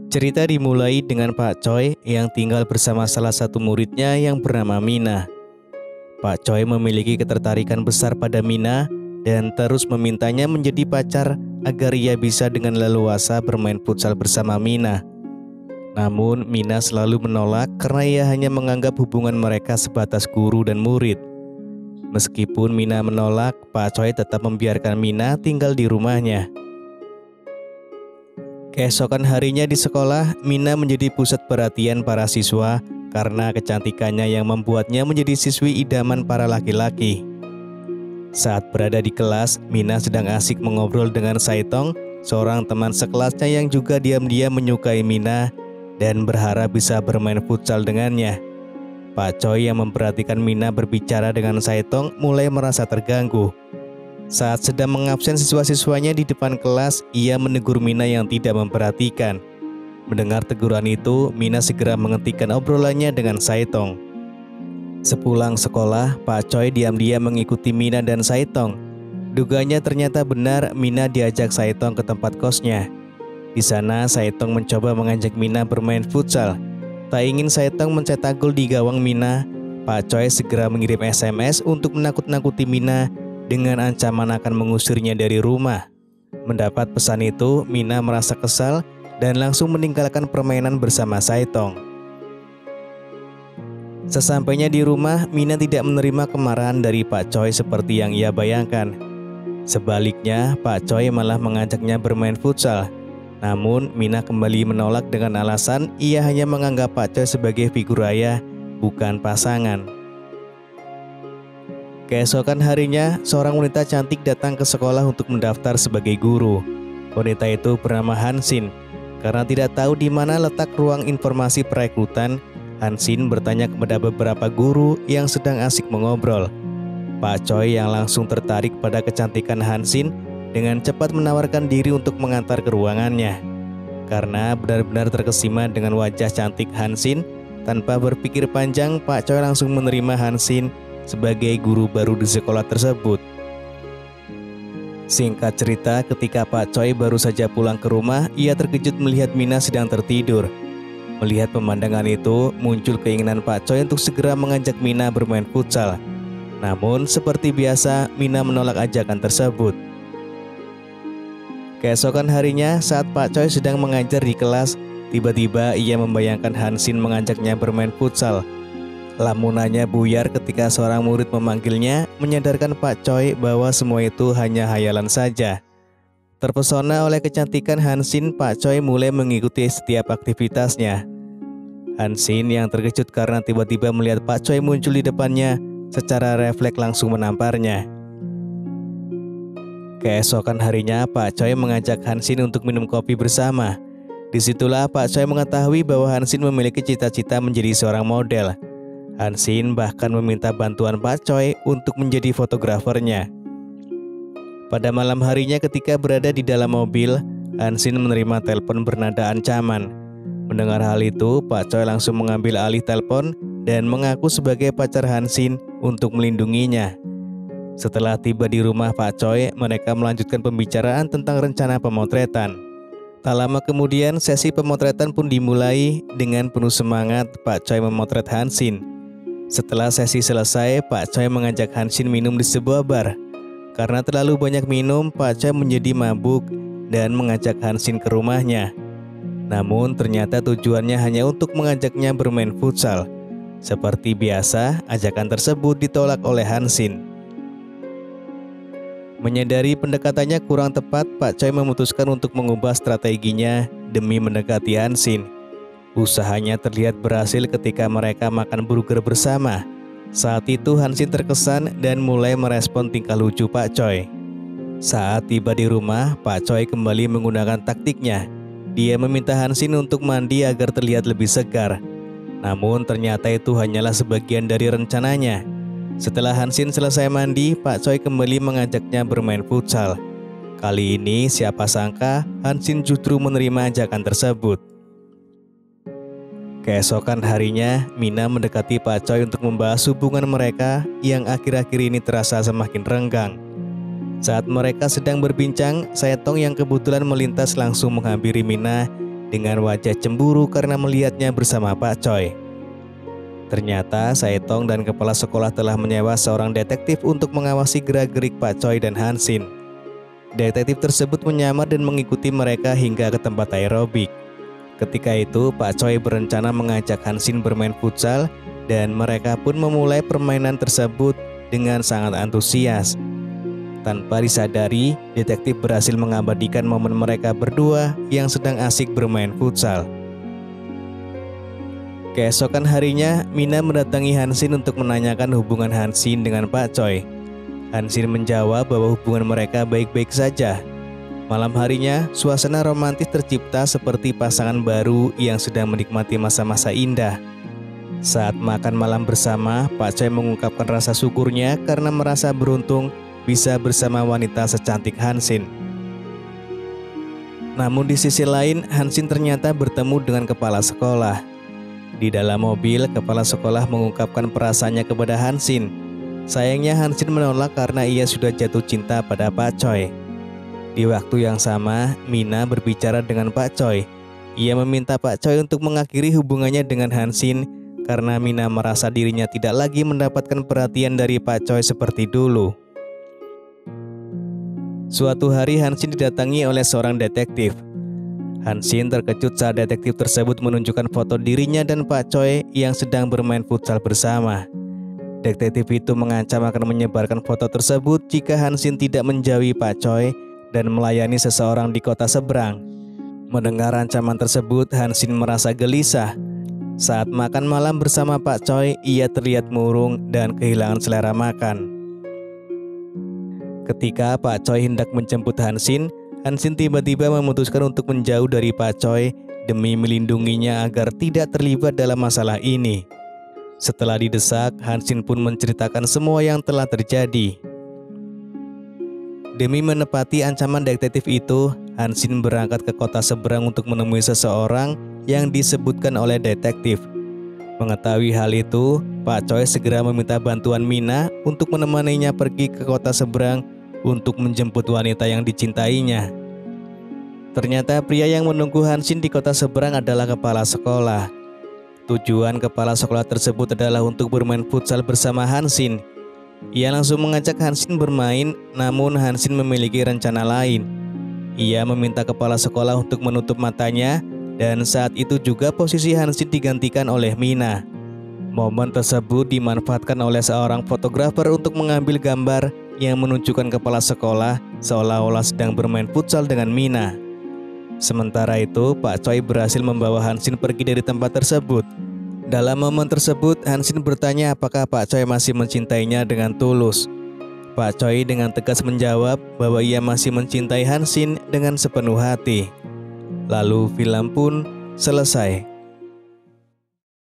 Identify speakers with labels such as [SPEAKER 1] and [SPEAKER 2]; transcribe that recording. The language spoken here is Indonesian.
[SPEAKER 1] Cerita dimulai dengan Pak Choi yang tinggal bersama salah satu muridnya yang bernama Mina. Pak Choi memiliki ketertarikan besar pada Mina dan terus memintanya menjadi pacar agar ia bisa dengan leluasa bermain futsal bersama Mina. Namun Mina selalu menolak karena ia hanya menganggap hubungan mereka sebatas guru dan murid. Meskipun Mina menolak, Pak Choi tetap membiarkan Mina tinggal di rumahnya. Keesokan harinya di sekolah, Mina menjadi pusat perhatian para siswa karena kecantikannya yang membuatnya menjadi siswi idaman para laki-laki. Saat berada di kelas, Mina sedang asik mengobrol dengan Saitong, seorang teman sekelasnya yang juga diam-diam menyukai Mina dan berharap bisa bermain futsal dengannya. Pak Choi yang memperhatikan Mina berbicara dengan Saitong mulai merasa terganggu. Saat sedang mengabsen siswa-siswanya di depan kelas, ia menegur Mina yang tidak memperhatikan. Mendengar teguran itu, Mina segera menghentikan obrolannya dengan Saitong. Sepulang sekolah, Pak Choi diam-diam mengikuti Mina dan Saitong. Duganya ternyata benar, Mina diajak Saitong ke tempat kosnya. Di sana, Saitong mencoba mengajak Mina bermain futsal. Tak ingin Saitong mencetak gol di gawang Mina, Pak Choi segera mengirim SMS untuk menakut-nakuti Mina dengan ancaman akan mengusirnya dari rumah. Mendapat pesan itu, Mina merasa kesal dan langsung meninggalkan permainan bersama Saitong. Sesampainya di rumah, Mina tidak menerima kemarahan dari Pak Choi seperti yang ia bayangkan. Sebaliknya, Pak Choi malah mengajaknya bermain futsal. Namun, Mina kembali menolak dengan alasan ia hanya menganggap Pak Choi sebagai figur ayah, bukan pasangan. Keesokan harinya, seorang wanita cantik datang ke sekolah untuk mendaftar sebagai guru. Wanita itu bernama Hansin. Karena tidak tahu di mana letak ruang informasi perekrutan, Hansin bertanya kepada beberapa guru yang sedang asik mengobrol. Pak Choi yang langsung tertarik pada kecantikan Hansin dengan cepat menawarkan diri untuk mengantar ke ruangannya. Karena benar-benar terkesima dengan wajah cantik Hansin, tanpa berpikir panjang, Pak Choi langsung menerima Hansin sebagai guru baru di sekolah tersebut. Singkat cerita, ketika Pak Choi baru saja pulang ke rumah, ia terkejut melihat Mina sedang tertidur. Melihat pemandangan itu, muncul keinginan Pak Choi untuk segera mengajak Mina bermain futsal. Namun, seperti biasa, Mina menolak ajakan tersebut. Keesokan harinya, saat Pak Choi sedang mengajar di kelas, tiba-tiba ia membayangkan Hansin mengajaknya bermain futsal. Lamunannya buyar ketika seorang murid memanggilnya, menyadarkan Pak Choi bahwa semua itu hanya hayalan saja. Terpesona oleh kecantikan Hansin, Pak Choi mulai mengikuti setiap aktivitasnya. Hansin yang terkejut karena tiba-tiba melihat Pak Choi muncul di depannya, secara refleks langsung menamparnya. Keesokan harinya, Pak Choi mengajak Hansin untuk minum kopi bersama. Disitulah Pak Choi mengetahui bahwa Hansin memiliki cita-cita menjadi seorang model. Hansin bahkan meminta bantuan Pak Choi untuk menjadi fotografernya. Pada malam harinya ketika berada di dalam mobil, Hansin menerima telepon bernada ancaman. Mendengar hal itu, Pak Choi langsung mengambil alih telepon dan mengaku sebagai pacar Hansin untuk melindunginya. Setelah tiba di rumah Pak Choi, mereka melanjutkan pembicaraan tentang rencana pemotretan. Tak lama kemudian, sesi pemotretan pun dimulai. Dengan penuh semangat, Pak Choi memotret Hansin. Setelah sesi selesai, Pak Choi mengajak Hansin minum di sebuah bar. Karena terlalu banyak minum, Pak Choi menjadi mabuk dan mengajak Hansin ke rumahnya. Namun ternyata tujuannya hanya untuk mengajaknya bermain futsal. Seperti biasa, ajakan tersebut ditolak oleh Hansin. Menyadari pendekatannya kurang tepat, Pak Choi memutuskan untuk mengubah strateginya demi mendekati Hansin. Usahanya terlihat berhasil ketika mereka makan burger bersama. Saat itu Hansin terkesan dan mulai merespon tingkah lucu Pak Choi. Saat tiba di rumah, Pak Choi kembali menggunakan taktiknya. Dia meminta Hansin untuk mandi agar terlihat lebih segar. Namun ternyata itu hanyalah sebagian dari rencananya. Setelah Hansin selesai mandi, Pak Choi kembali mengajaknya bermain futsal. Kali ini siapa sangka Hansin justru menerima ajakan tersebut. Keesokan harinya, Mina mendekati Pak Choi untuk membahas hubungan mereka yang akhir-akhir ini terasa semakin renggang. Saat mereka sedang berbincang, Saitong yang kebetulan melintas langsung menghampiri Mina dengan wajah cemburu karena melihatnya bersama Pak Choi. Ternyata Saetong dan kepala sekolah telah menyewa seorang detektif untuk mengawasi gerak-gerik Pak Choi dan Hansin. Detektif tersebut menyamar dan mengikuti mereka hingga ke tempat aerobik. Ketika itu Pak Choi berencana mengajak Hansin bermain futsal dan mereka pun memulai permainan tersebut dengan sangat antusias. Tanpa disadari, detektif berhasil mengabadikan momen mereka berdua yang sedang asik bermain futsal. Keesokan harinya, Mina mendatangi Hansin untuk menanyakan hubungan Hansin dengan Pak Choi. Hansin menjawab bahwa hubungan mereka baik-baik saja. Malam harinya, suasana romantis tercipta seperti pasangan baru yang sedang menikmati masa-masa indah. Saat makan malam bersama, Pak Choi mengungkapkan rasa syukurnya karena merasa beruntung bisa bersama wanita secantik Hansin. Namun di sisi lain, Hansin ternyata bertemu dengan kepala sekolah. Di dalam mobil, kepala sekolah mengungkapkan perasaannya kepada Hansin. Sayangnya Hansin menolak karena ia sudah jatuh cinta pada Pak Choi. Di waktu yang sama, Mina berbicara dengan Pak Choi. Ia meminta Pak Choi untuk mengakhiri hubungannya dengan Hansin karena Mina merasa dirinya tidak lagi mendapatkan perhatian dari Pak Choi seperti dulu. Suatu hari Hansin didatangi oleh seorang detektif. Hansin terkejut saat detektif tersebut menunjukkan foto dirinya dan Pak Choi yang sedang bermain futsal bersama. Detektif itu mengancam akan menyebarkan foto tersebut jika Hansin tidak menjauhi Pak Choi dan melayani seseorang di kota seberang. Mendengar ancaman tersebut, Hansin merasa gelisah. Saat makan malam bersama Pak Choi, ia terlihat murung dan kehilangan selera makan. Ketika Pak Choi hendak menjemput Hansin, Hansin tiba-tiba memutuskan untuk menjauh dari Pak Choi demi melindunginya agar tidak terlibat dalam masalah ini. Setelah didesak, Hansin pun menceritakan semua yang telah terjadi. Demi menepati ancaman detektif itu, Hansin berangkat ke kota seberang untuk menemui seseorang yang disebutkan oleh detektif. Mengetahui hal itu, Pak Choi segera meminta bantuan Mina untuk menemaninya pergi ke kota seberang untuk menjemput wanita yang dicintainya. Ternyata pria yang menunggu Hansin di kota seberang adalah kepala sekolah. Tujuan kepala sekolah tersebut adalah untuk bermain futsal bersama Hansin. Ia langsung mengajak Hansin bermain, namun Hansin memiliki rencana lain. Ia meminta kepala sekolah untuk menutup matanya, dan saat itu juga posisi Hansin digantikan oleh Mina. Momen tersebut dimanfaatkan oleh seorang fotografer untuk mengambil gambar yang menunjukkan kepala sekolah seolah-olah sedang bermain futsal dengan Mina. Sementara itu, Pak Choi berhasil membawa Hansin pergi dari tempat tersebut. Dalam momen tersebut, Hansin bertanya apakah Pak Choi masih mencintainya dengan tulus. Pak Choi dengan tegas menjawab bahwa ia masih mencintai Hansin dengan sepenuh hati. Lalu film pun selesai.